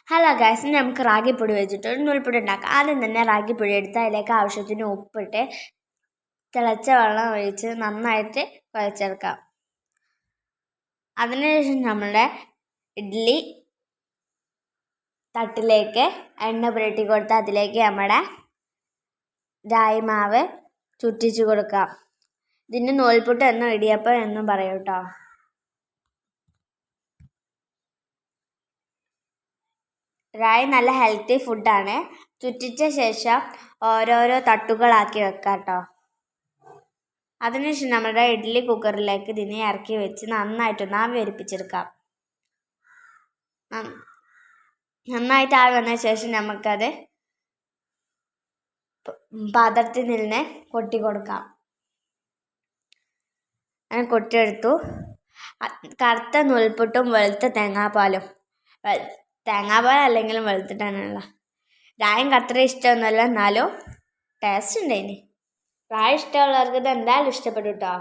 Hello guys, നമുക്ക് റാഗിപ്പൊടി വെച്ചിട്ട് ഒരു നൂൽപ്പൊടി ഉണ്ടാക്കാം. ആദ്യം തന്നെ റാഗിപ്പൊടി എടുത്ത് അതിലേക്ക് ആവശ്യത്തിന് ഉപ്പിട്ട് തിളച്ച വെള്ളം ഒഴിച്ച് നന്നായിട്ട് കുഴച്ചെടുക്കാം. അതിനുശേഷം നമ്മുടെ ഇഡ്ഡലി തട്ടിലേക്ക് എണ്ണ പുരട്ടി കൊടുത്ത് അതിലേക്ക് നമ്മുടെ രായി മാവ് ചുറ്റിച്ച് കൊടുക്കാം. ഇതിന് നൂൽപുട്ട് എന്നും ഇടിയപ്പം എന്നും പറയും കേട്ടോ. റായി നല്ല ഹെൽത്തി ഫുഡാണ്. ചുറ്റിച്ച ശേഷം ഓരോരോ തട്ടുകളാക്കി വെക്കാം കേട്ടോ. അതിനുശേഷം നമ്മുടെ ഇഡ്ഡലി കുക്കറിലേക്ക് ഇതിനെ ഇറക്കി വെച്ച് നന്നായിട്ടൊന്ന് ആവി വരിപ്പിച്ചെടുക്കാം. നന്നായിട്ട് ആവി വന്ന ശേഷം നമുക്കത് പാത്രത്തിൽ നിന്ന് കൊട്ടി കൊടുക്കാം. അങ്ങനെ കൊട്ടിയെടുത്തു. കറുത്ത നൂൽപുട്ടും വെളുത്ത തേങ്ങാപ്പാലും, തേങ്ങാപ്പാൽ അല്ലെങ്കിലും വെളുത്തിട്ടാണല്ലോ. രായും അത്ര ഇഷ്ടമൊന്നുമല്ല, എന്നാലും ടേസ്റ്റ് ഉണ്ടായിന്. രായ ഇഷ്ടമുള്ളവർക്ക് ഇത് എന്തായാലും ഇഷ്ടപ്പെടും കേട്ടോ.